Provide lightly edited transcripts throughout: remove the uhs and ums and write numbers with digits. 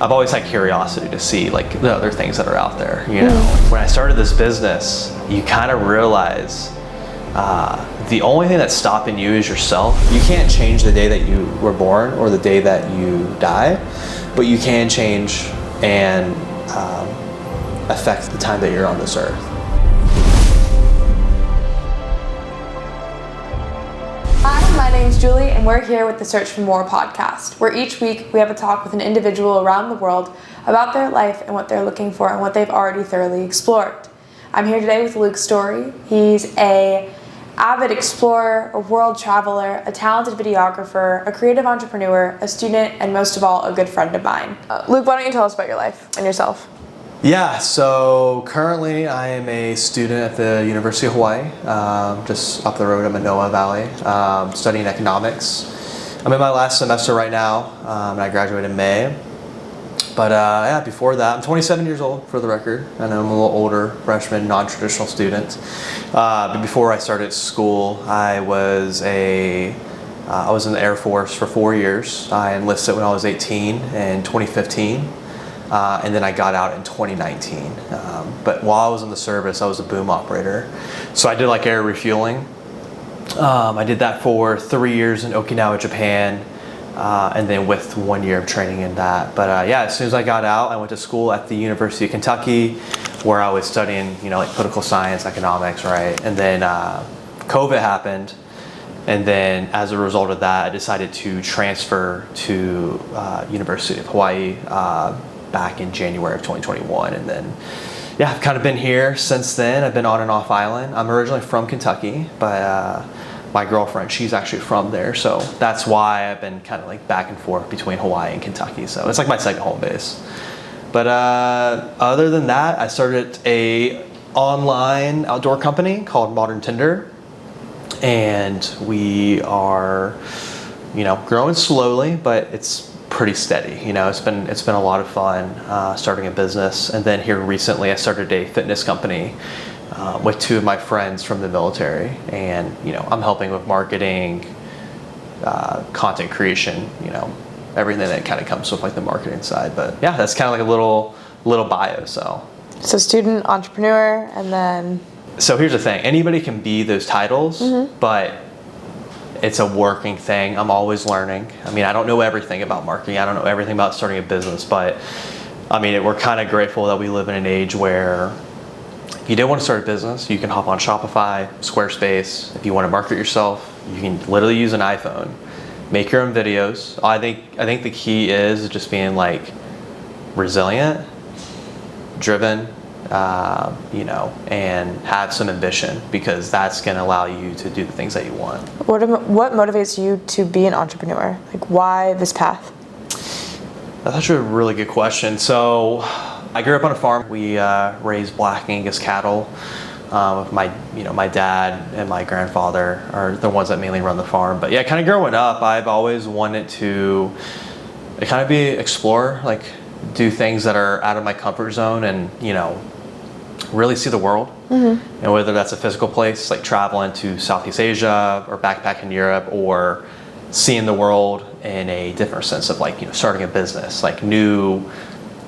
I've always had curiosity to see like the other things that are out there, you know. When I started this business, you kind of realize the only thing that's stopping you is yourself. You can't change the day that you were born or the day that you die, but you can change and affect the time that you're on this earth. Hi, my name's Julie, and we're here with the Search for More podcast, where each week we have a talk with an individual around the world about their life and what they're looking for and what they've already thoroughly explored. I'm here today with Luke Storey. He's an avid explorer, a world traveler, a talented videographer, a creative entrepreneur, a student, and most of all, a good friend of mine. Luke, why don't you tell us about your life and yourself? Yeah, so currently I am a student at the University of Hawaii, just up the road in Manoa Valley, studying economics. I'm in my last semester right now, and I graduated in May. But yeah, before that, I'm 27 years old for the record. I know I'm a little older, freshman, non-traditional student. But before I started school, I was in the Air Force for 4 years. I enlisted when I was 18 in 2015. And then I got out in 2019. But while I was in the service, I was a boom operator. So I did like air refueling. I did that for 3 years in Okinawa, Japan, and then with 1 year of training in that. But yeah, as soon as I got out, I went to school at the University of Kentucky, where I was studying, like political science, economics, right? And then COVID happened. And then as a result of that, I decided to transfer to University of Hawaii back in January of 2021, and then yeah, I've kind of been here since then. I've been on and off island. I'm originally from Kentucky, but my girlfriend, she's actually from there, so that's why I've been kind of like back and forth between Hawaii and Kentucky. So it's like my second home base. But other than that, I started a online outdoor company called Modern Tinder, and we are growing slowly, but it's pretty steady. It's been a lot of fun starting a business. And then here recently I started a fitness company with two of my friends from the military, and I'm helping with marketing, content creation, everything that kind of comes with like the marketing side. But yeah, that's kind of like a little bio. So student, entrepreneur, and then so here's the thing, anybody can be those titles, but it's a working thing. I'm always learning. I mean, I don't know everything about marketing. I don't know everything about starting a business, but I mean, we're kind of grateful that we live in an age where if you do want to start a business, you can hop on Shopify, Squarespace. If you want to market yourself, you can literally use an iPhone, make your own videos. I think the key is just being like resilient, driven, and have some ambition, because that's going to allow you to do the things that you want. What motivates you to be an entrepreneur? Like, why this path? That's actually a really good question. So I grew up on a farm. We raised Black Angus cattle. With my dad and my grandfather are the ones that mainly run the farm. But yeah, kind of growing up, I've always wanted to kind of explore, like do things that are out of my comfort zone, and really see the world. And whether that's a physical place like traveling to Southeast Asia or backpacking in Europe, or seeing the world in a different sense of like starting a business, like new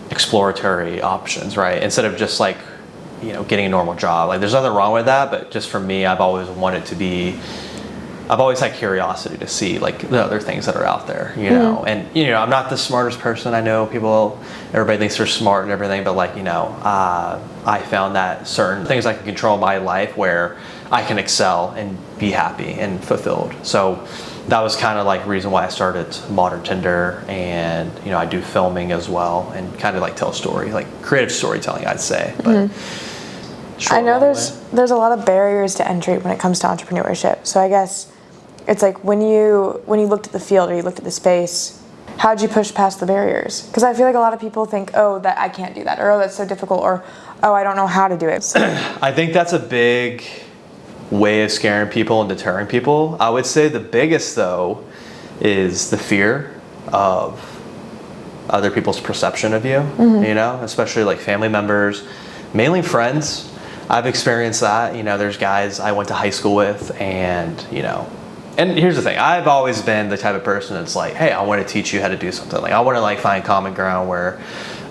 exploratory options, right? Instead of just like getting a normal job. Like there's nothing wrong with that, but just for me, I've always had curiosity to see like the other things that are out there, and I'm not the smartest person. I know everybody thinks they're smart and everything, but like, I found that certain things I can control in my life where I can excel and be happy and fulfilled. So that was kind of like the reason why I started Modern Tinder, and I do filming as well, and kind of like tell a story, like creative storytelling, I'd say. But I know there's a lot of barriers to entry when it comes to entrepreneurship. So I guess it's like when you looked at the field or you looked at the space, how'd you push past the barriers? Because I feel like a lot of people think, oh, that I can't do that, or oh, that's so difficult, or oh, I don't know how to do it. I think that's a big way of scaring people and deterring people. I would say the biggest though is the fear of other people's perception of you, especially like family members, mainly friends. I've experienced that. There's guys I went to high school with, and and here's the thing, I've always been the type of person that's like, hey, I want to teach you how to do something. Like I want to like find common ground where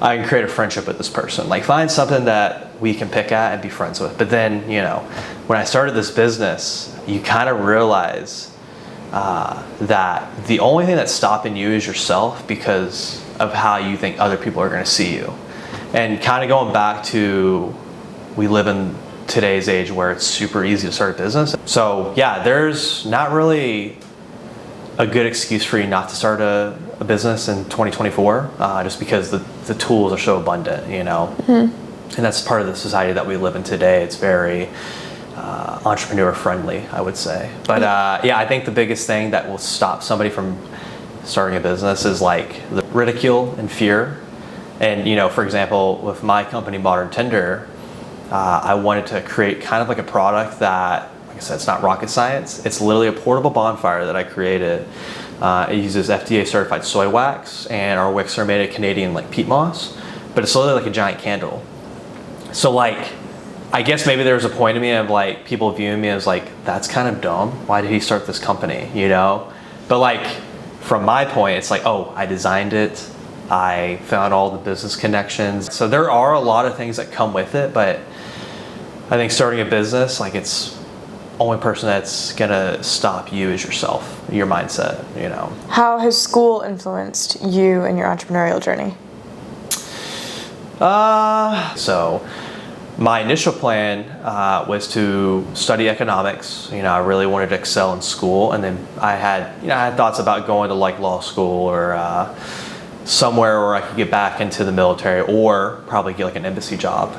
I can create a friendship with this person. Like find something that we can pick at and be friends with. But then, you know, when I started this business, you kind of realize that the only thing that's stopping you is yourself because of how you think other people are going to see you. And kind of going back to, we live in today's age where it's super easy to start a business. So yeah, there's not really a good excuse for you not to start a business in 2024, just because the tools are so abundant, you know. And that's part of the society that we live in today. It's very entrepreneur friendly, I would say. But yeah, I think the biggest thing that will stop somebody from starting a business is like the ridicule and fear. And you know, for example, with my company Modern Tinder, I wanted to create kind of like a product that, like I said, it's not rocket science. It's literally a portable bonfire that I created. It uses FDA certified soy wax, and our wicks are made of Canadian like peat moss, but it's literally like a giant candle. So like, I guess maybe there was a point in me of like people viewing me as like, that's kind of dumb. Why did he start this company, you know? But like, from my point, it's like, oh, I designed it. I found all the business connections. So there are a lot of things that come with it, but I think starting a business, like it's only person that's gonna stop you is yourself, your mindset, you know. How has school influenced you and your entrepreneurial journey? So my initial plan was to study economics. You know, I really wanted to excel in school, and then I had thoughts about going to like law school or somewhere where I could get back into the military, or probably get like an embassy job.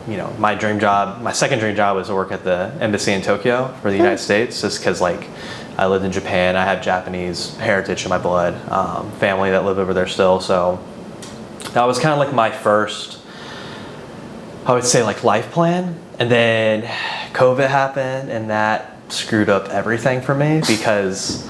You know, my second dream job was to work at the embassy in Tokyo for the United States, just because like I lived in Japan, I have Japanese heritage in my blood, family that live over there still. So that was kind of like my first, I would say, like life plan. And then COVID happened, and that screwed up everything for me because,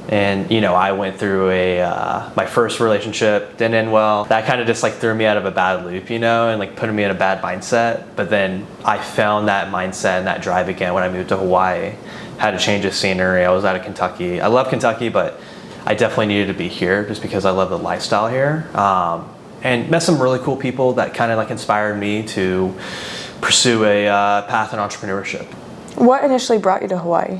and you know, I went through my first relationship, didn't end well. That kind of just like threw me out of a bad loop, you know, and like put me in a bad mindset. But then I found that mindset and that drive again when I moved to Hawaii. Had to change the scenery. I was out of Kentucky. I love Kentucky, but I definitely needed to be here just because I love the lifestyle here. And met some really cool people that kind of like inspired me to pursue a path in entrepreneurship. What initially brought you to Hawaii?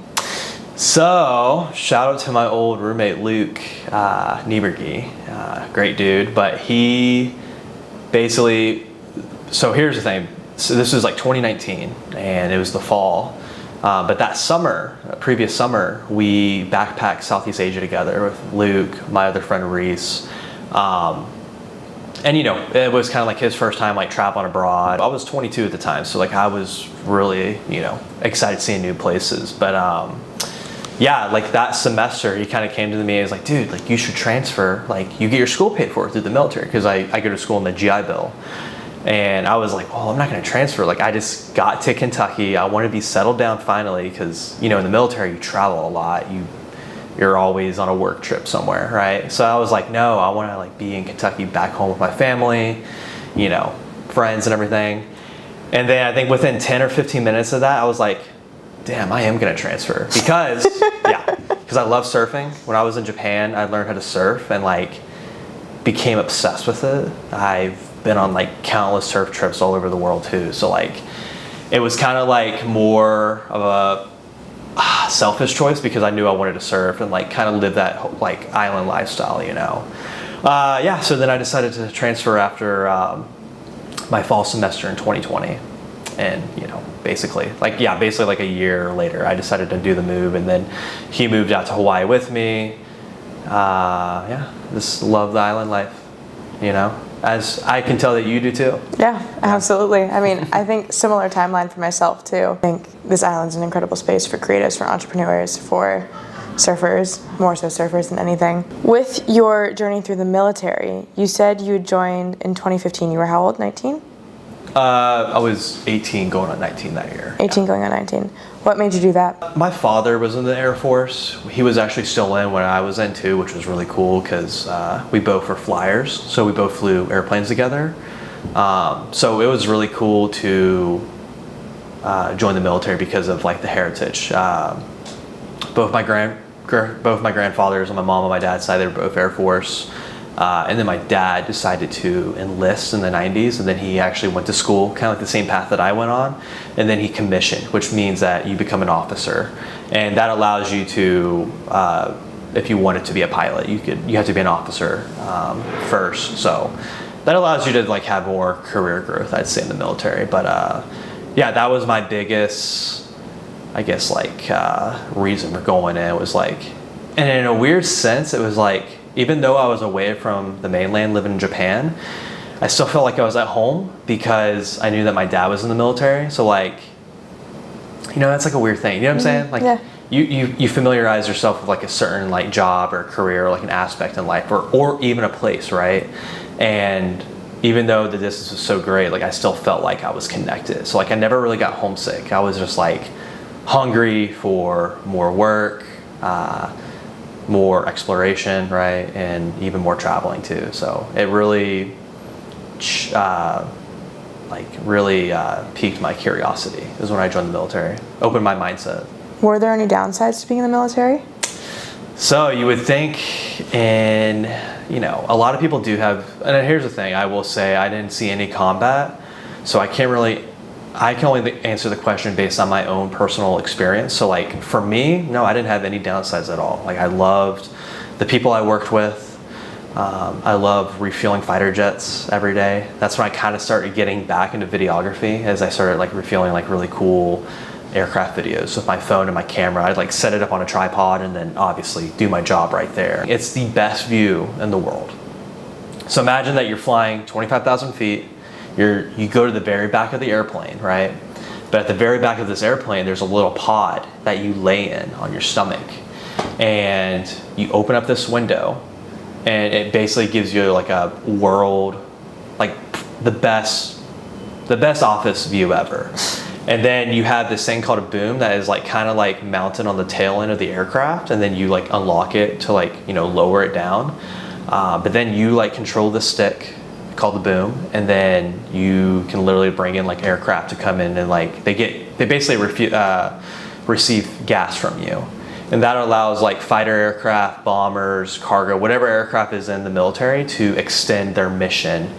So, shout out to my old roommate, Luke Nieberge, great dude, but he basically, so here's the thing, so this was like 2019, and it was the fall, but that summer, previous summer, we backpacked Southeast Asia together with Luke, my other friend Reese, and you know, it was kind of like his first time like traveling abroad. I was 22 at the time, so like I was really, you know, excited seeing new places, but yeah, like that semester, he kind of came to me and was like, dude, like you should transfer, like you get your school paid for through the military, because I go to school in the GI Bill. And I was like, well, I'm not going to transfer. Like I just got to Kentucky. I want to be settled down finally, because, you know, in the military, you travel a lot. You're always on a work trip somewhere, right? So I was like, no, I want to like be in Kentucky back home with my family, you know, friends and everything. And then I think within 10 or 15 minutes of that, I was like, damn, I am gonna transfer, because because I love surfing. When I was in Japan, I learned how to surf and like became obsessed with it. I've been on like countless surf trips all over the world too. So like it was kind of like more of a selfish choice, because I knew I wanted to surf and like kind of live that like island lifestyle, you know. Yeah, so then I decided to transfer after my fall semester in 2020. And you know, basically like a year later, I decided to do the move, and then he moved out to Hawaii with me. Just love the island life, you know, as I can tell that you do too. Yeah, absolutely. I mean, I think similar timeline for myself too. I think this island's an incredible space for creatives, for entrepreneurs, for surfers, more so surfers than anything. With your journey through the military, you said you had joined in 2015. You were how old, 19? I was 18 going on 19 that year. 18 going on 19. What made you do that? My father was in the Air Force. He was actually still in when I was in too, which was really cool, because we both were flyers. So we both flew airplanes together. So it was really cool to join the military because of like the heritage. both my grandfathers on my mom and my dad's side, they were both Air Force. And then my dad decided to enlist in the 90s, and then he actually went to school, kind of like the same path that I went on, and then he commissioned, which means that you become an officer. And that allows you to, if you wanted to be a pilot, you have to be an officer first. So that allows you to like have more career growth, I'd say, in the military. But yeah, that was my biggest, I guess, like reason for going in. It was like, and in a weird sense, it was like, even though I was away from the mainland living in Japan, I still felt like I was at home because I knew that my dad was in the military. So like, you know, that's like a weird thing. You know what I'm saying? Like, Yeah. you familiarize yourself with like a certain like job or career or like an aspect in life or even a place, right? And even though the distance was so great, like I still felt like I was connected. So like I never really got homesick. I was just like hungry for more work, more exploration, right? And even more traveling too. So it really, piqued my curiosity. Is when I joined the military. Opened my mindset. Were there any downsides to being in the military? So you would think, and you know, a lot of people do have, and here's the thing, I will say I didn't see any combat, so I can only answer the question based on my own personal experience. So like for me, no, I didn't have any downsides at all. Like I loved the people I worked with. I love refueling fighter jets every day. That's when I kind of started getting back into videography, as I started like refueling like really cool aircraft videos with my phone and my camera. I'd like set it up on a tripod and then obviously do my job right there. It's the best view in the world. So imagine that you're flying 25,000 feet. You go to the very back of the airplane, right? But at the very back of this airplane, there's a little pod that you lay in on your stomach. And you open up this window and it basically gives you like a world, like the best office view ever. And then you have this thing called a boom that is like kind of like mounted on the tail end of the aircraft, and then you like unlock it to like, you know, lower it down. But then you like control the stick called the boom, and then you can literally bring in like aircraft to come in and like they basically receive gas from you. And that allows like fighter aircraft, bombers, cargo, whatever aircraft is in the military to extend their mission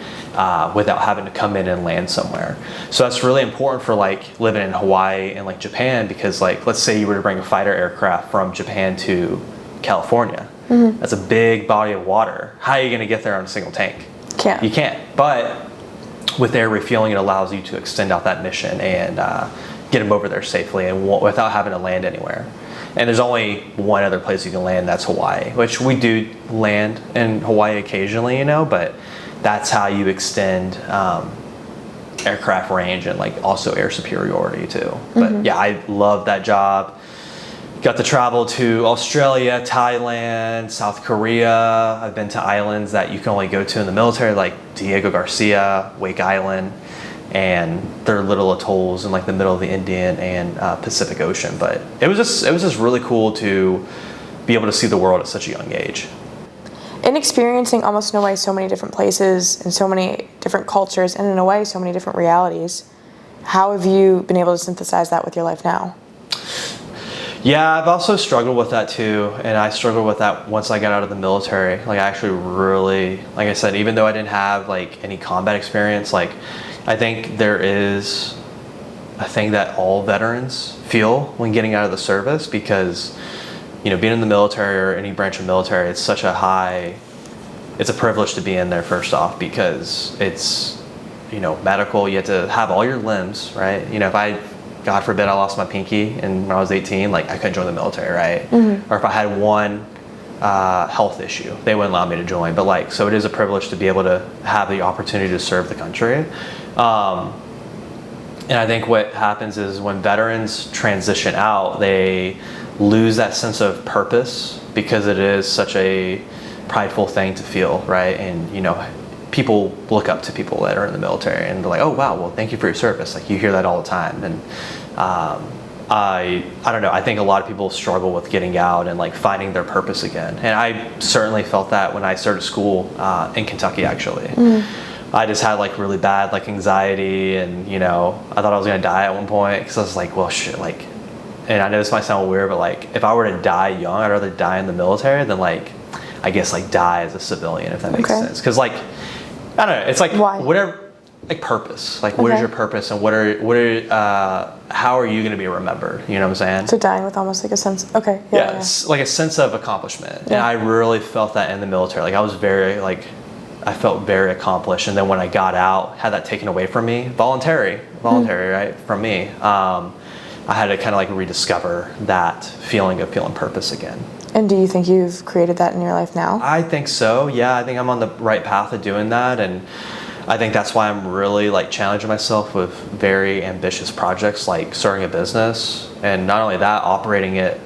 without having to come in and land somewhere. So that's really important for like living in Hawaii and like Japan, because like let's say you were to bring a fighter aircraft from Japan to California. Mm-hmm. That's a big body of water. How are you going to get there on a single tank? You can't. But with air refueling, it allows you to extend out that mission and get them over there safely and without having to land anywhere. And there's only one other place you can land, that's Hawaii, which we do land in Hawaii occasionally, you know, but that's how you extend aircraft range and like also air superiority too. Mm-hmm. But yeah, I love that job. Got to travel to Australia, Thailand, South Korea. I've been to islands that you can only go to in the military, like Diego Garcia, Wake Island, and they're little atolls in like the middle of the Indian and Pacific Ocean. But it was just really cool to be able to see the world at such a young age. In experiencing almost in a way so many different places and so many different cultures and in a way so many different realities, how have you been able to synthesize that with your life now? Yeah, I've also struggled with that too, and I struggled with that once I got out of the military. Like I actually really, like I said, even though I didn't have like any combat experience, like I think there is a thing that all veterans feel when getting out of the service, because you know, being in the military or any branch of military, it's such a it's a privilege to be in there first off, because it's, you know, medical, you have to have all your limbs, right? You know, if God forbid I lost my pinky and when I was 18, like I couldn't join the military, right? Mm-hmm. Or if I had one health issue, they wouldn't allow me to join. But like, so it is a privilege to be able to have the opportunity to serve the country. And I think what happens is when veterans transition out, they lose that sense of purpose, because it is such a prideful thing to feel, right? And you know, people look up to people that are in the military and they're like, oh wow, well thank you for your service. Like you hear that all the time. And I don't know, I think a lot of people struggle with getting out and like finding their purpose again. And I certainly felt that when I started school in Kentucky, actually. I just had like really bad like anxiety, and you know, I thought I was gonna die at one point, because I was like, well shit, like and I know this might sound weird, but like if I were to die young, I'd rather die in the military than like, I guess like die as a civilian, if that makes sense. Because like, I don't know, it's like why? Whatever, like purpose. Like what is your purpose, and how are you going to be remembered? You know what I'm saying? So dying with almost like a sense. Okay. Yeah. Like a sense of accomplishment, and I really felt that in the military. Like I was very like, I felt very accomplished, and then when I got out, had that taken away from me, voluntary, right, from me. I had to kind of like rediscover that feeling of feeling purpose again. And do you think you've created that in your life now? I think so. Yeah, I think I'm on the right path of doing that, and I think that's why I'm really like challenging myself with very ambitious projects like starting a business, and not only that, operating it.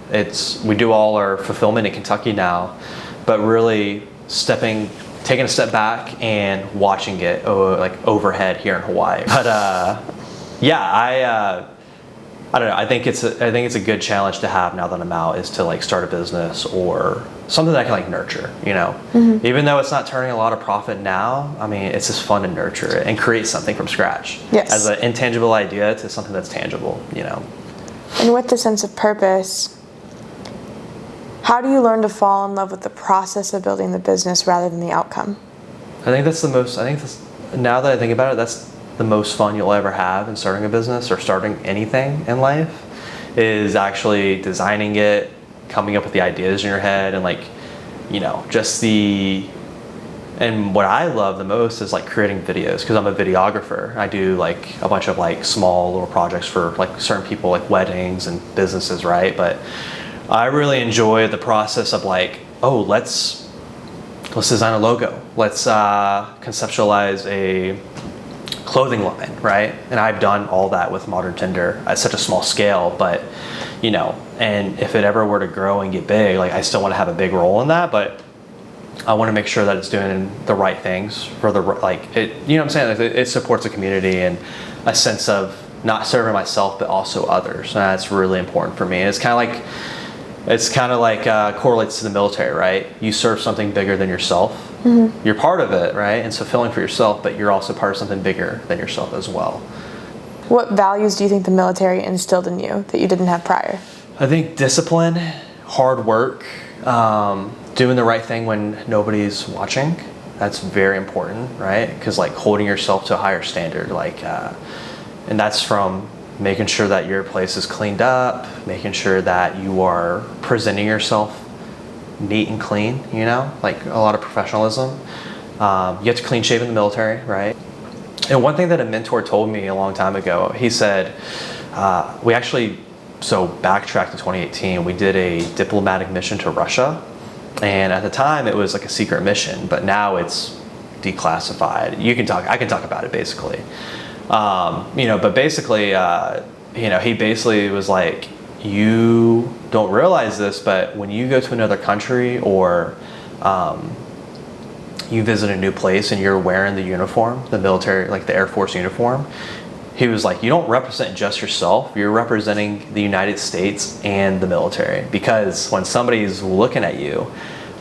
We do all our fulfillment in Kentucky now, but really taking a step back and watching it like overhead here in Hawaii. But I don't know. I think it's a good challenge to have now that I'm out, is to like start a business or something that I can like nurture, you know. Even though it's not turning a lot of profit now, I mean, it's just fun to nurture it and create something from scratch. Yes. As an intangible idea to something that's tangible, you know. And with the sense of purpose, how do you learn to fall in love with the process of building the business rather than the outcome? Now that I think about it, that's the most fun you'll ever have in starting a business or starting anything in life, is actually designing it, coming up with the ideas in your head, and like, you know, and what I love the most is like creating videos, because I'm a videographer. I do like a bunch of like small little projects for like certain people, like weddings and businesses, right? But I really enjoy the process of like, oh, let's design a logo. Let's conceptualize a clothing line, right? And I've done all that with Modern Tinder at such a small scale, but you know, and if it ever were to grow and get big, like I still want to have a big role in that, but I want to make sure that it's doing the right things for the, like, it, you know what I'm saying? Like it supports the community and a sense of not serving myself, but also others. And that's really important for me. It's kind of like correlates to the military, right? You serve something bigger than yourself. You're part of it, right? And it's fulfilling for yourself, but you're also part of something bigger than yourself as well. What values do you think the military instilled in you that you didn't have prior? I think discipline, hard work, doing the right thing when nobody's watching. That's very important, right? Because like holding yourself to a higher standard, like, and that's from making sure that your place is cleaned up, making sure that you are presenting yourself neat and clean, you know, like a lot of professionalism. You have to clean shave in the military, right? And one thing that a mentor told me a long time ago, he said, backtrack to 2018, we did a diplomatic mission to Russia. And at the time it was like a secret mission, but now it's declassified. I can talk about it basically. But basically, he basically was like, you don't realize this, but when you go to another country or you visit a new place and you're wearing the uniform, the military, like the Air Force uniform, he was like, you don't represent just yourself, you're representing the United States and the military. Because when somebody's looking at you,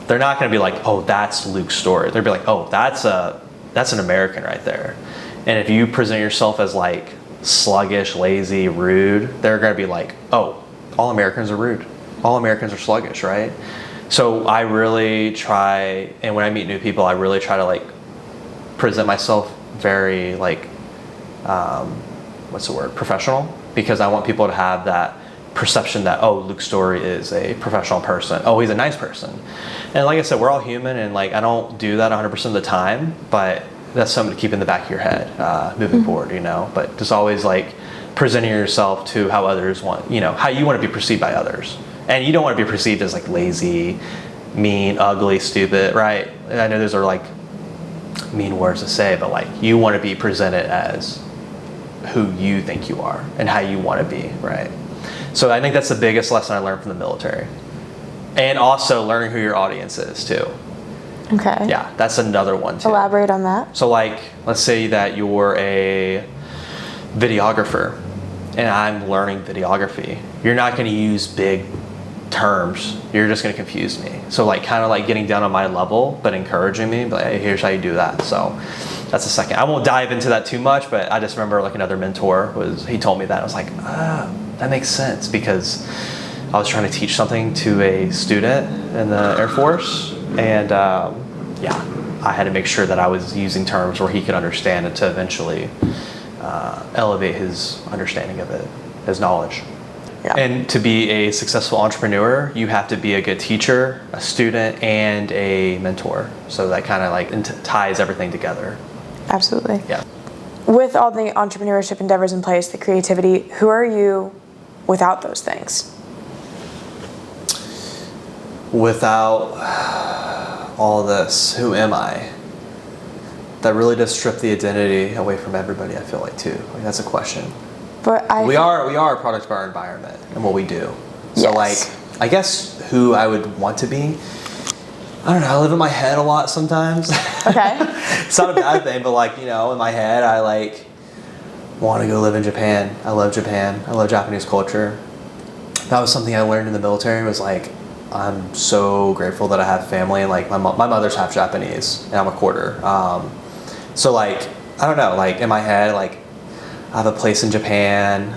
they're not going to be like, oh, that's Luke Storey. They'll be like, oh, that's an American right there. And if you present yourself as like sluggish, lazy, rude, they're going to be like, oh, all Americans are rude. All Americans are sluggish, right? So I really try, and when I meet new people, I really try to like present myself very like, professional, because I want people to have that perception that, oh, Luke Storey is a professional person. Oh, he's a nice person. And like I said, we're all human, and like I don't do that 100% of the time, but that's something to keep in the back of your head moving forward, you know. But just always like presenting yourself to how others want, you know, how you want to be perceived by others. And you don't want to be perceived as like lazy, mean, ugly, stupid, right? And I know those are like mean words to say, but like you want to be presented as who you think you are and how you want to be, right? So I think that's the biggest lesson I learned from the military. And also learning who your audience is too. Okay. Yeah, that's another one too. Elaborate on that. So like, let's say that you're a videographer and I'm learning videography. You're not going to use big terms. You're just going to confuse me. So like kind of like getting down on my level, but encouraging me, but hey, here's how you do that. So that's the second. I won't dive into that too much, but I just remember like another mentor he told me that. I was like, that makes sense, because I was trying to teach something to a student in the Air Force, and I had to make sure that I was using terms where he could understand, and to eventually elevate his understanding of it, his knowledge. Yeah. And to be a successful entrepreneur, you have to be a good teacher, a student, and a mentor. So that kind of like ties everything together. Absolutely. Yeah. With all the entrepreneurship endeavors in place, the creativity, who are you without those things? Without all this, who am I? That really does strip the identity away from everybody, I feel like, too. Like, that's a question. But we are a product of our environment and what we do. So, yes. like, I guess who I would want to be, I don't know, I live in my head a lot sometimes. Okay. It's not a bad thing, but like, in my head, I like want to go live in Japan. I love Japan. I love Japanese culture. That was something I learned in the military, was like, I'm so grateful that I have family, and like my mother's half Japanese and I'm a quarter. So like, I don't know, like in my head, like I have a place in Japan,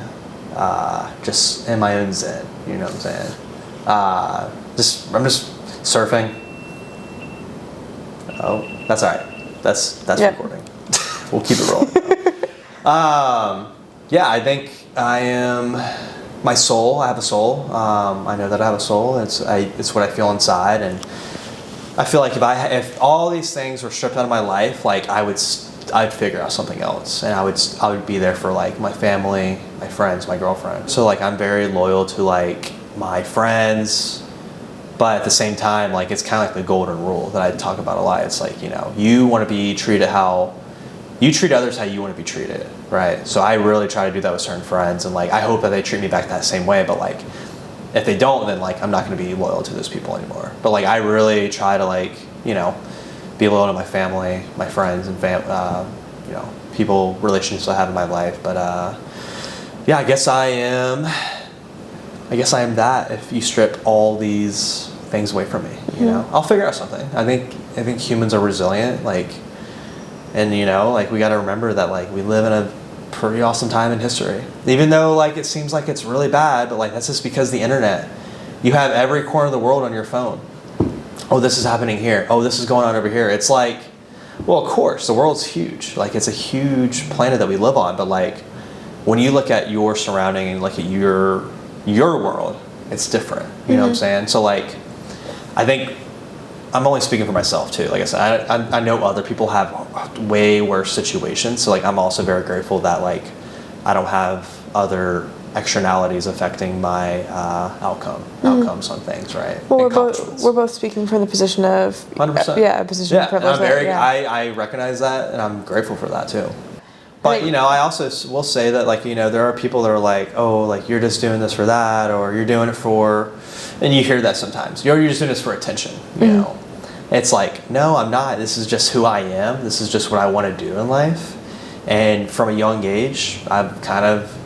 just in my own zen, you know what I'm saying? I'm just surfing. Oh, that's all right. That's recording. We'll keep it rolling. I think I am my soul. I have a soul. I know that I have a soul. It's what I feel inside, and I feel like if all these things were stripped out of my life, like I'd figure out something else, and I would be there for like my family, my friends, my girlfriend. So like I'm very loyal to like my friends, but at the same time, like it's kind of like the golden rule that I talk about a lot. It's like, you want to be treated how you treat others, how you want to be treated, right? So I really try to do that with certain friends, and like I hope that they treat me back that same way. But like if they don't, then like I'm not going to be loyal to those people anymore. But like I really try to like be loyal to my family, my friends, and people, relationships I have in my life. But I guess I am that. If you strip all these things away from me, I'll figure out something. I think humans are resilient, like. And like we got to remember that like we live in a pretty awesome time in history. Even though like it seems like it's really bad, but like that's just because the internet. You have every corner of the world on your phone. Oh, this is happening here. Oh, this is going on over here. It's like, well, of course, the world's huge. Like it's a huge planet that we live on. But like when you look at your surrounding and look at your world, it's different. You know what I'm saying? So like, I think. I'm only speaking for myself too. Like I said, I know other people have way worse situations. So like I'm also very grateful that like I don't have other externalities affecting my outcomes on things, right? Well, we're both speaking from the position of 100%. A position of privilege. I recognize that, and I'm grateful for that too. But I also will say that like there are people that are like, oh, like you're just doing this for that, or you're doing it for, and you hear that sometimes. You're just doing this for attention. You know, it's like, no, I'm not. This is just who I am. This is just what I want to do in life. And from a young age, I've kind of,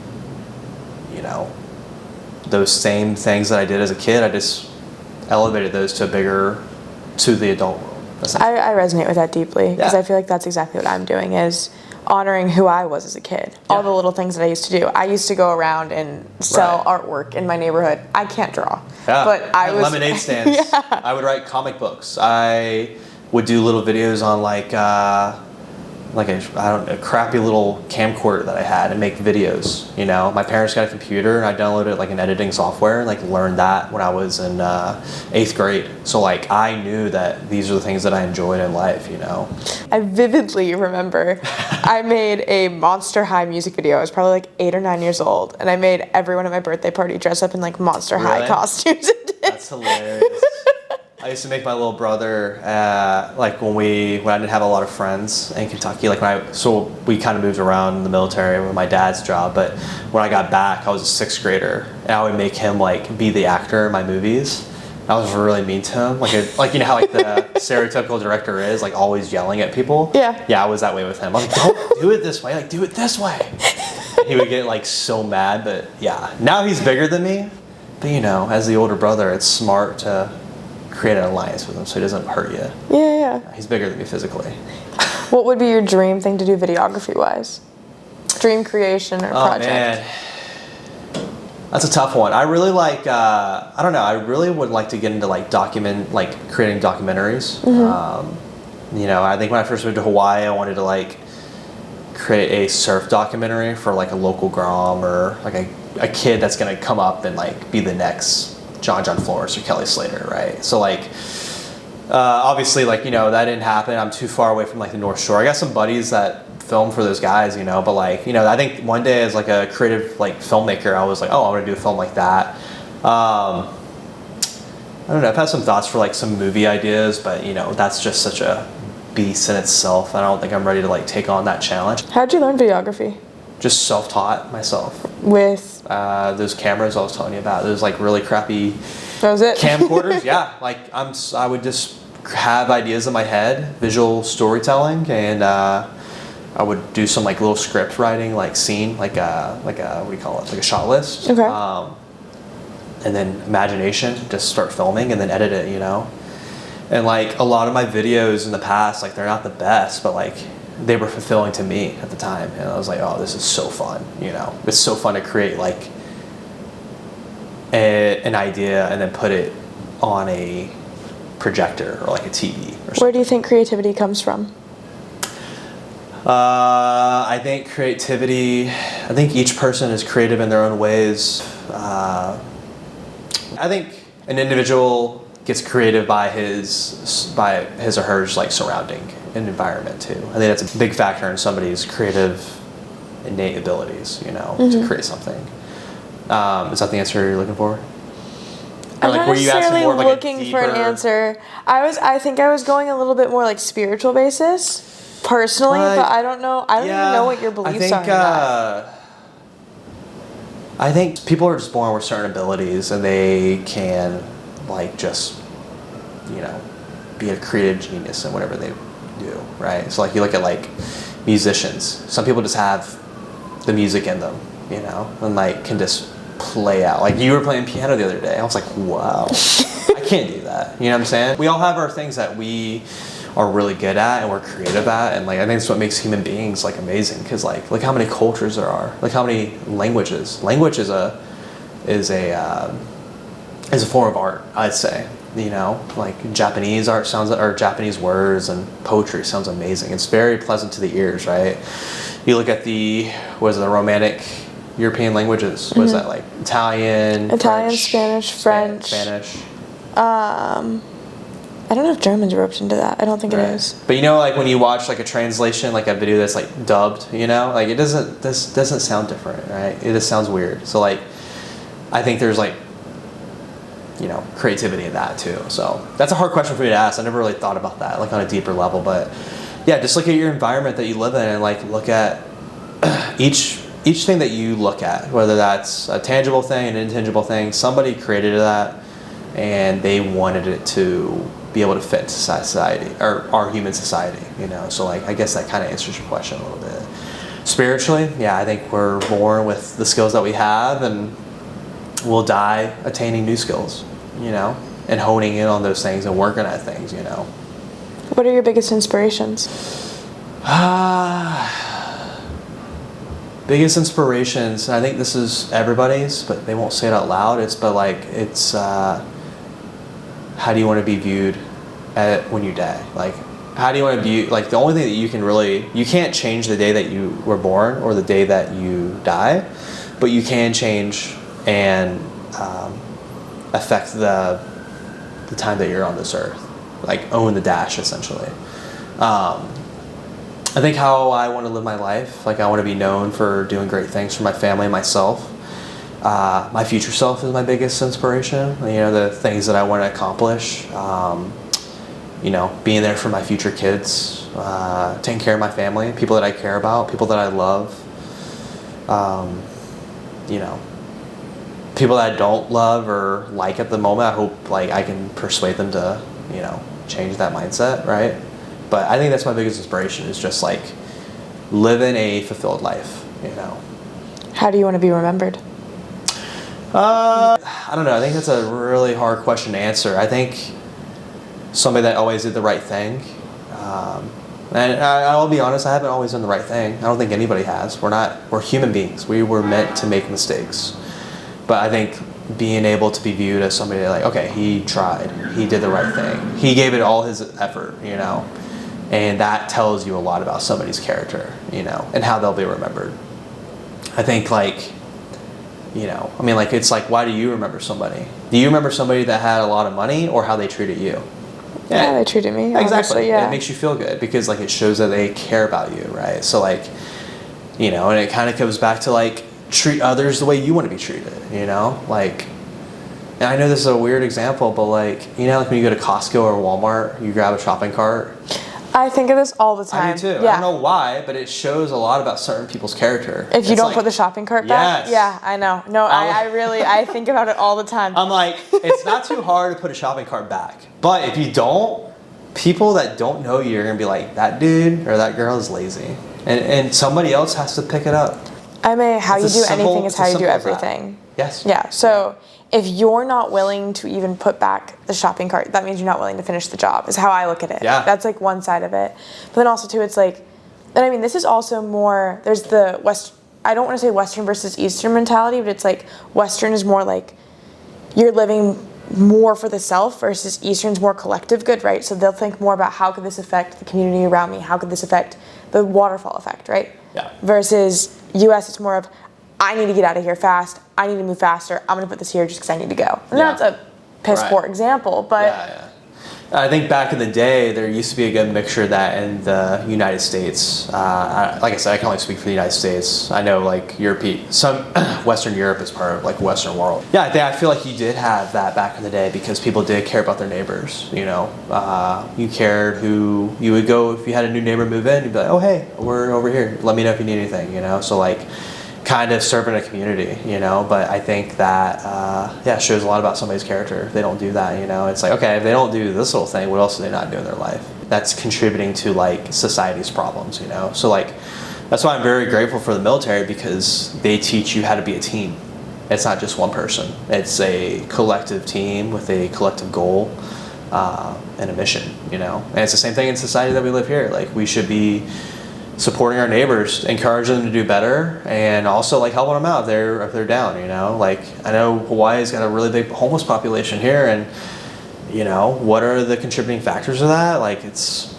those same things that I did as a kid, I just elevated those to the adult world. I resonate with that deeply, because I feel like that's exactly what I'm doing, is honoring who I was as a kid. All the little things that I used to do. I used to go around and sell artwork in my neighborhood. I can't draw. Yeah. But I was lemonade stands. I would write comic books. I would do little videos on like a crappy little camcorder that I had and make videos. My parents got a computer and I downloaded like an editing software and like learned that when I was in 8th grade. So like I knew that these are the things that I enjoyed in life. I vividly remember I made a Monster High music video. I was probably like 8 or 9 years old, and I made everyone at my birthday party dress up in like Monster High costumes. That's hilarious. I used to make my little brother, like when I didn't have a lot of friends in Kentucky, so we kind of moved around in the military with my dad's job, but when I got back, I was a 6th grader, and I would make him like be the actor in my movies. I was really mean to him, how like the stereotypical director is, like always yelling at people. Yeah, I was that way with him. I was like, don't do it this way, like do it this way. He would get like so mad, but yeah, now he's bigger than me, but as the older brother, it's smart to create an alliance with him so he doesn't hurt you. Yeah. He's bigger than me physically. What would be your dream thing to do videography wise? Dream creation or project? Man. That's a tough one. I really like, I don't know, I really would like to get into like creating documentaries. You know, I think when I first moved to Hawaii, I wanted to like create a surf documentary for like a local Grom or like a kid that's gonna come up and like be the next John Flores or Kelly Slater, right? So like, obviously like, you know, that didn't happen. I'm too far away from like the North Shore. I got some buddies that film for those guys, you know, but like, you know, I think one day as like a creative like filmmaker, I was like, oh, I want to do a film like that. I don't know, I've had some thoughts for like some movie ideas, but you know, that's just such a beast in itself. I don't think I'm ready to like take on that challenge. How'd you learn videography? Just self-taught myself. With? Those cameras I was telling you about, those like really crappy That was it? camcorders. Yeah, like I would just have ideas in my head, visual storytelling, and I would do some like little script writing, like scene, like a what do you call it? Like a shot list. Okay. And then imagination, just start filming and then edit it, you know. And like a lot of my videos in the past, like they're not the best, but like they were fulfilling to me at the time, and I was like, oh, this is so fun, you know. It's so fun to create like an idea and then put it on a projector or like a TV or something. Where do you think creativity comes from? I think creativity, I think each person is creative in their own ways. I think an individual gets creative by his or her like surrounding and environment too. I think that's a big factor in somebody's creative innate abilities, you know, to create something. Is that the answer you're looking for? I'm not necessarily like looking for an answer. I think I was going a little bit more like spiritual basis. Personally, but I don't know. I don't even know what your beliefs are in that. I think people are just born with certain abilities, and they can, like, just, you know, be a creative genius in whatever they do, right? So, like, you look at, like, musicians. Some people just have the music in them, you know, and, like, can just play out. Like, you were playing piano the other day. I was like, wow, I can't do that. You know what I'm saying? We all have our things that we are really good at and we're creative at, and like I think that's what makes human beings like amazing, because like look how many cultures there are, like how many languages. Language is a form of art, I'd say. You know, like Japanese art sounds, or Japanese words and poetry sounds amazing. It's very pleasant to the ears, right? You look at the Romantic European languages. What is that, like Italian, French, Spanish. I don't know if German's roped into that. I don't think it is. But you know, like when you watch like a translation, like a video that's like dubbed, you know, like this doesn't sound different, right? It just sounds weird. So like, I think there's like, you know, creativity in that too. So that's a hard question for me to ask. I never really thought about that, like on a deeper level. But yeah, just look at your environment that you live in, and like look at each thing that you look at, whether that's a tangible thing, an intangible thing. Somebody created that, and they wanted it to be able to fit into society, or our human society, you know. So like, I guess that kind of answers your question a little bit. Spiritually, yeah, I think we're born with the skills that we have, and we'll die attaining new skills, you know, and honing in on those things and working at things, you know. What are your biggest inspirations? Biggest inspirations, and I think this is everybody's, but they won't say it out loud. It's how do you want to be viewed when you die? Like, how do you want to be, like, the only thing that you can't change the day that you were born or the day that you die, but you can change and affect the time that you're on this earth. Like, own the dash, essentially. I think how I want to live my life, like I want to be known for doing great things for my family and myself. My future self is my biggest inspiration. You know, the things that I want to accomplish. You know, being there for my future kids, taking care of my family, people that I care about, people that I love. You know, people that I don't love or like at the moment, I hope like I can persuade them to, you know, change that mindset, right? But I think that's my biggest inspiration, is just like living a fulfilled life, you know. How do you want to be remembered? I don't know. I think that's a really hard question to answer. I think somebody that always did the right thing. And I'll be honest, I haven't always done the right thing. I don't think anybody has. We're human beings. We were meant to make mistakes. But I think being able to be viewed as somebody like, okay, he tried, he did the right thing, he gave it all his effort, and that tells you a lot about somebody's character, and how they'll be remembered. I think it's like, why do you remember somebody? Do you remember somebody that had a lot of money, or how they treated you? Yeah, they treated me. Exactly. Honestly, yeah. And it makes you feel good because it shows that they care about you, right? So and it kind of comes back to treat others the way you want to be treated, and I know this is a weird example, but when you go to Costco or Walmart, you grab a shopping cart. I think of this all the time. I do too. Yeah. I don't know why, but it shows a lot about certain people's character. If you don't put the shopping cart back? Yes. Yeah, I know. No, I think about it all the time. I'm like, it's not too hard to put a shopping cart back. But if you don't, people that don't know you are going to be like, that dude or that girl is lazy. And somebody else has to pick it up. How you do anything is how you do everything. Yes. Yeah, so if you're not willing to even put back the shopping cart, that means you're not willing to finish the job, is how I look at it. Yeah. That's one side of it. But then also too, it's this is also more, there's the I don't want to say Western versus Eastern mentality, but it's Western is more you're living more for the self versus Eastern's more collective good, right? So they'll think more about how could this affect the community around me? How could this affect the waterfall effect, right? Yeah. Versus US, it's more of, I need to get out of here fast. I need to move faster. I'm going to put this here just because I need to go. And that's a piss poor example, but... Yeah. I think back in the day, there used to be a good mixture of that in the United States. Like I said, I can only speak for the United States. I know some Western Europe is part of Western world. Yeah, I feel like you did have that back in the day because people did care about their neighbors, You cared who you would go if you had a new neighbor move in. You'd be like, oh, hey, we're over here. Let me know if you need anything, So kind of serving a community, but I think that shows a lot about somebody's character. If they don't do that, it's okay, if they don't do this little thing, what else do they not do in their life that's contributing to society's problems, so that's why I'm very grateful for the military, because they teach you how to be a team. It's not just one person, it's a collective team with a collective goal and a mission, and it's the same thing in society that we live here. We should be supporting our neighbors, encouraging them to do better, and also helping them out if they're down. I know Hawaii's got a really big homeless population here, and what are the contributing factors of that? It's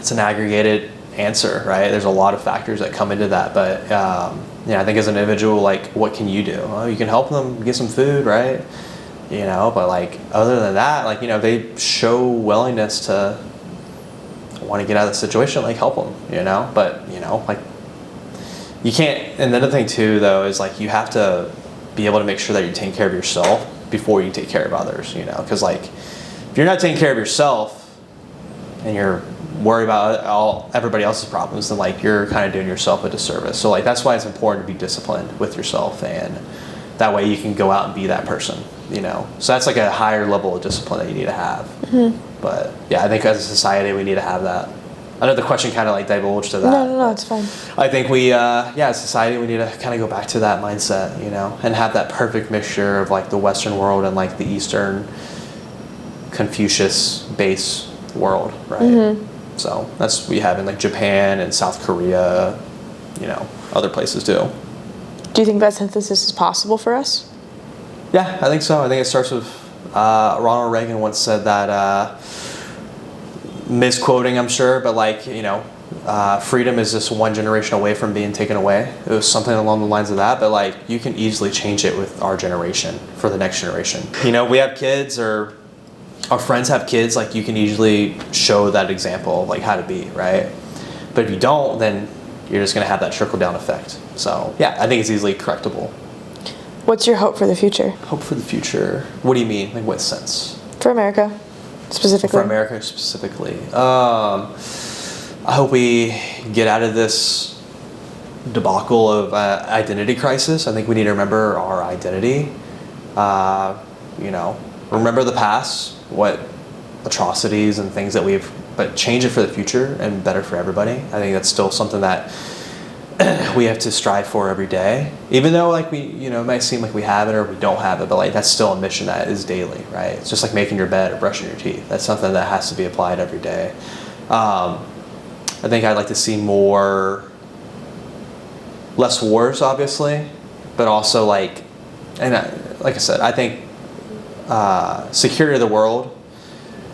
an aggregated answer, right? There's a lot of factors that come into that, but I think as an individual, what can you do? Well, you can help them get some food, right? But other than that, they show willingness to want to get out of the situation, help them, but you can't. And the other thing too, though, is you have to be able to make sure that you're taking care of yourself before you take care of others, because if you're not taking care of yourself and you're worried about everybody else's problems, then you're kind of doing yourself a disservice. So that's why it's important to be disciplined with yourself, and that way you can go out and be that person, so that's a higher level of discipline that you need to have. Mm-hmm. But yeah, I think as a society we need to have that. I know the question kind of divulged to that. No, it's fine. I think we, as a society, we need to kind of go back to that mindset, and have that perfect mixture of the Western world and the Eastern Confucius-based world, right? Mm-hmm. So that's what we have in Japan and South Korea, other places too. Do you think that synthesis is possible for us? Yeah, I think so. I think it starts with Ronald Reagan once said that, misquoting I'm sure, but freedom is just one generation away from being taken away. It was something along the lines of that, but you can easily change it with our generation for the next generation. We have kids, or our friends have kids, you can easily show that example of how to be, right? But if you don't, then you're just going to have that trickle down effect. So yeah, I think it's easily correctable. What's your hope for the future? Hope for the future? What do you mean? What sense? For America, specifically. For America specifically. I hope we get out of this debacle of identity crisis. I think we need to remember our identity. Remember the past, what atrocities and things that but change it for the future and better for everybody. I think that's still something that we have to strive for every day, even though it might seem like we have it or we don't have it, but that's still a mission that is daily, right? It's just making your bed or brushing your teeth. That's something that has to be applied every day. I think I'd like to see less wars, obviously, but also like I said, I think security of the world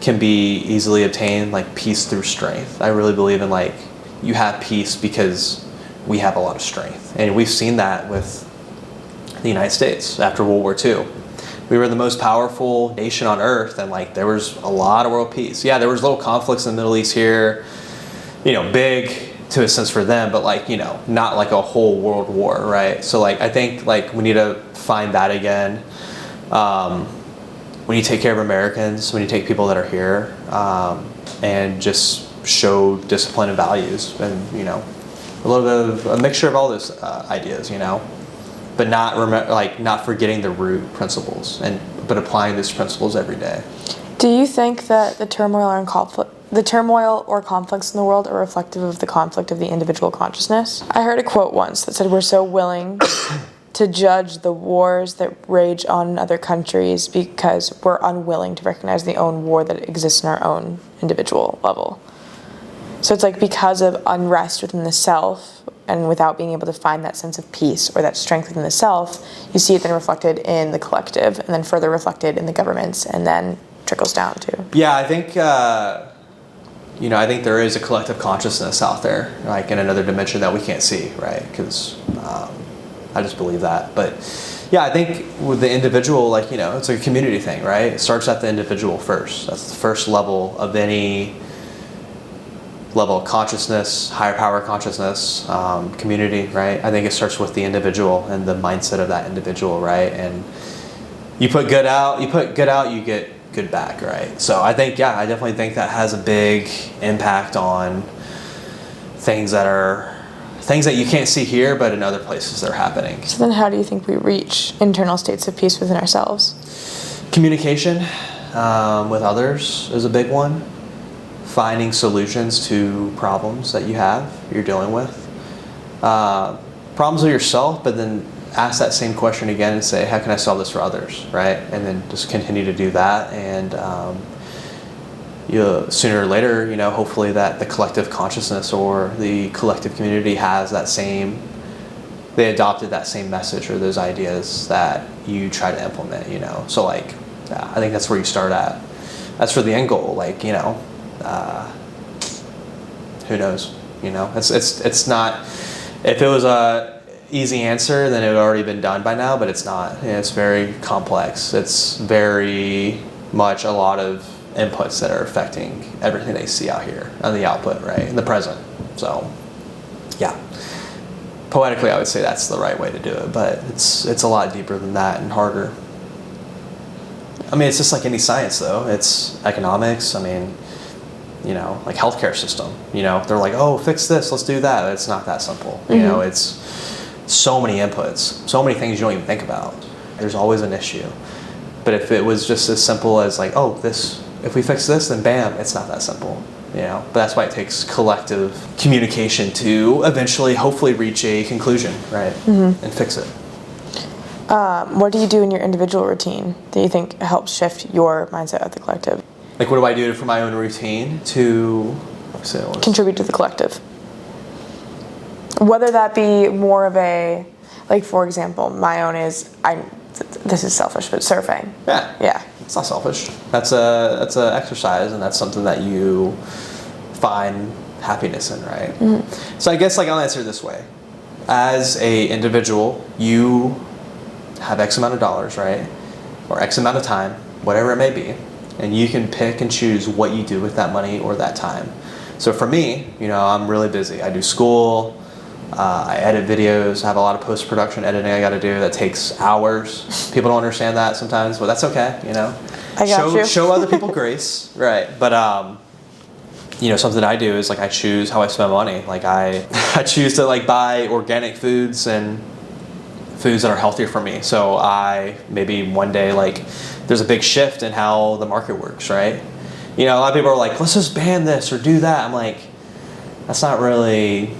can be easily obtained, like peace through strength. I really believe in like you have peace because we have a lot of strength, and we've seen that with the United States after World War II. We were the most powerful nation on earth, and like there was a lot of world peace. Yeah, there was little conflicts in the Middle East here, big to a sense for them, but like, not like a whole world war, right? So like I think like we need to find that again. When you take care of Americans, when you take people that are here, and just show discipline and values, and a little bit of a mixture of all those ideas, but not forgetting the root principles, but applying those principles every day. Do you think that the turmoil or conflicts in the world are reflective of the conflict of the individual consciousness? I heard a quote once that said we're so willing to judge the wars that rage on in other countries because we're unwilling to recognize the own war that exists in our own individual level. So it's like because of unrest within the self, and without being able to find that sense of peace or that strength within the self, you see it then reflected in the collective, and then further reflected in the governments, and then trickles down to. Yeah, I think I think there is a collective consciousness out there, like in another dimension that we can't see, right? Because I just believe that. But yeah, I think with the individual, like it's like a community thing, right? It starts at the individual first. That's the first level of any level of consciousness, higher power consciousness, community, right? I think it starts with the individual and the mindset of that individual, right? And you put good out, you get good back, right? So I think, I definitely think that has a big impact on things that you can't see here, but in other places they're happening. So then how do you think we reach internal states of peace within ourselves? Communication with others is a big one. Finding solutions to problems that you're dealing with. Problems with yourself, but then ask that same question again and say, how can I solve this for others, right? And then just continue to do that, and sooner or later, hopefully that the collective consciousness or the collective community has they adopted that same message or those ideas that you try to implement, So like, I think that's where you start at. That's for the end goal, like, who knows, it's not, if it was a easy answer, then it would already been done by now, but it's not. It's very complex. It's very much a lot of inputs that are affecting everything they see out here on the output, right, in the present. So yeah, poetically I would say that's the right way to do it, but it's a lot deeper than that and harder. I mean, it's just like any science though. It's economics. I mean, like healthcare system, they're like, oh, fix this, let's do that. It's not that simple. Mm-hmm. It's so many inputs, so many things you don't even think about. There's always an issue. But if it was just as simple as like, oh, if we fix this, then bam, it's not that simple. But that's why it takes collective communication to eventually, hopefully reach a conclusion, right? Mm-hmm. And fix it. What do you do in your individual routine that you think helps shift your mindset of the collective? Like, what do I do for my own routine to contribute to the collective? Whether that be more of a, like, for example, my own is, this is selfish, but surfing. Yeah. It's not selfish. That's a exercise, and that's something that you find happiness in, right? Mm-hmm. So I guess, like, I'll answer it this way. As a individual, you have X amount of dollars, right? Or X amount of time, whatever it may be. And you can pick and choose what you do with that money or that time. So for me, I'm really busy. I do school, I edit videos, I have a lot of post-production editing I got to do that takes hours. People don't understand that sometimes, but that's okay, I got you. Show other people grace, right? But something I do is like I choose how I spend money. Like I choose to like buy organic foods and foods that are healthier for me. So maybe one day like there's a big shift in how the market works, right? A lot of people are like, let's just ban this or do that. I'm like, that's not really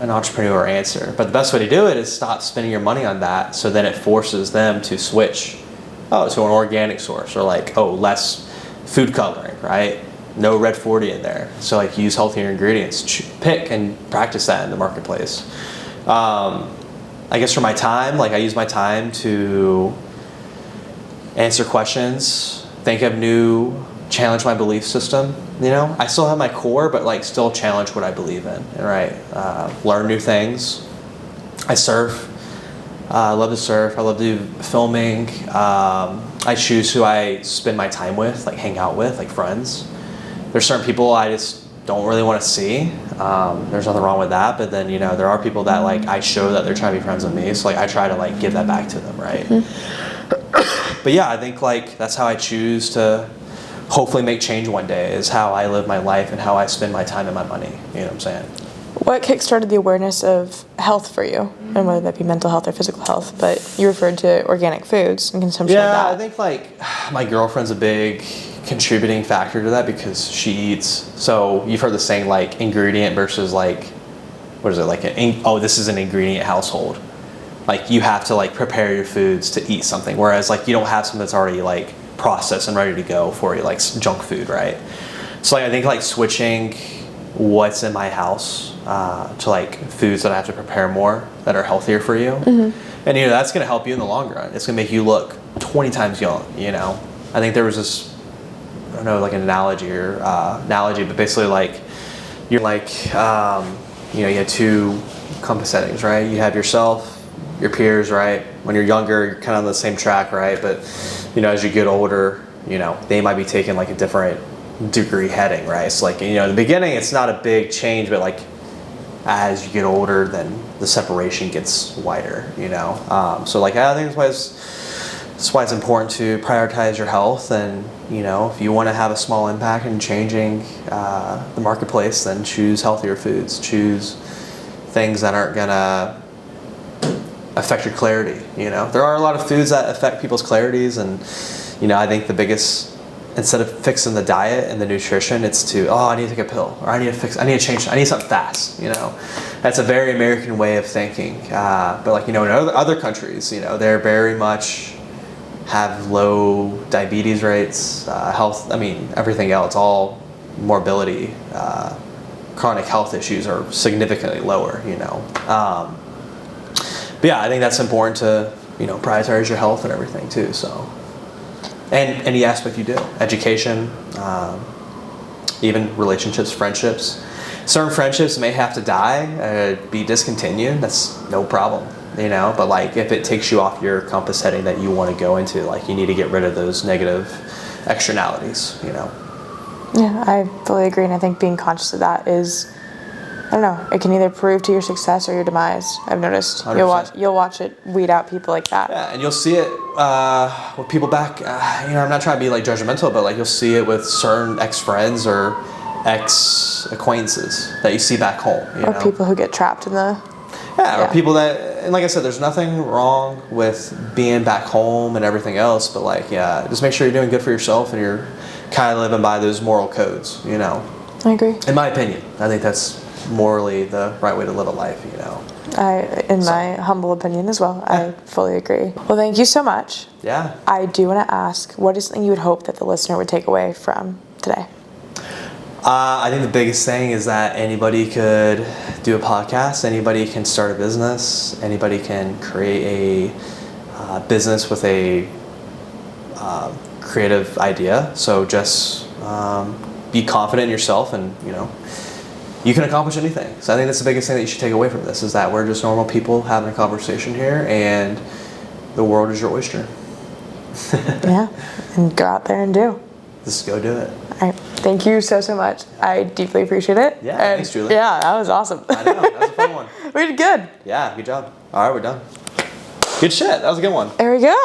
an entrepreneur answer. But the best way to do it is stop spending your money on that, so then it forces them to switch to an organic source, or like, less food coloring, right? No red 40 in there. So like use healthier ingredients, pick and practice that in the marketplace. I guess for my time, like I use my time to answer questions, think of new, challenge my belief system. I still have my core, but like still challenge what I believe in, right? Learn new things. I surf. I love to surf. I love to do filming. I choose who I spend my time with, like hang out with, like friends. There's certain people I just don't really want to see. There's nothing wrong with that, but then there are people that like I show that they're trying to be friends with me, so like I try to like give that back to them, right? But yeah, I think like that's how I choose to hopefully make change one day, is how I live my life and how I spend my time and my money. You know what I'm saying? What kickstarted the awareness of health for you, and whether that be mental health or physical health? But you referred to organic foods and consumption of that. Yeah, I think like my girlfriend's a big contributing factor to that because she eats. So you've heard the saying like ingredient versus like, what is it, like this is an ingredient household. Like you have to like prepare your foods to eat something, whereas like you don't have something that's already like processed and ready to go for you, like junk food, right? So like I think like switching what's in my house to like foods that I have to prepare more that are healthier for you, and that's going to help you in the long run. It's going to make you look 20 times young. I think there was this, I don't know, like an analogy, but basically like you're like you have two compass settings, right? You have yourself, your peers, right? When you're younger, you're kind of on the same track, right? But as you get older, they might be taking like a different degree heading, right? So like in the beginning, it's not a big change, but like as you get older, then the separation gets wider. So like I think that's why it's important to prioritize your health, and if you want to have a small impact in changing the marketplace, then choose healthier foods, choose things that aren't gonna affect your clarity. There are a lot of foods that affect people's clarities, and I think the biggest, instead of fixing the diet and the nutrition, it's I need to take a pill, or I need to change, I need something fast. That's a very American way of thinking, but like in other countries, they're very much have low diabetes rates, health, everything else, all morbidity, chronic health issues are significantly lower. But yeah, I think that's important to prioritize your health and everything too. So, and any aspect you do, education, even relationships, friendships. Certain friendships may have to die, be discontinued. That's no problem, But like if it takes you off your compass heading that you want to go into, like you need to get rid of those negative externalities. Yeah, I fully agree, and I think being conscious of that is, I don't know, it can either prove to your success or your demise. I've noticed 100%. you'll watch it weed out people like that. Yeah, and you'll see it with people back. I'm not trying to be like judgmental, but like you'll see it with certain ex-friends or ex-acquaintances that you see back home. Or people who get trapped in the. Yeah, or people that, and like I said, there's nothing wrong with being back home and everything else, but like, yeah, just make sure you're doing good for yourself and you're kind of living by those moral codes. I agree. In my opinion, I think that's morally the right way to live a life. My humble opinion as well, I fully agree. Well, thank you so much. Yeah. I do want to ask, what is something you would hope that the listener would take away from today? I think the biggest thing is that anybody could do a podcast, anybody can start a business, anybody can create a business with a creative idea. So just be confident in yourself, and you can accomplish anything. So I think that's the biggest thing that you should take away from this, is that we're just normal people having a conversation here, and the world is your oyster. Yeah, and go out there and do. Just go do it. All right. Thank you so much. I deeply appreciate it. Yeah, thanks, Julie. Yeah, that was awesome. I know, that was a fun one. We did good. Yeah, good job. All right, we're done. Good shit, that was a good one. There we go.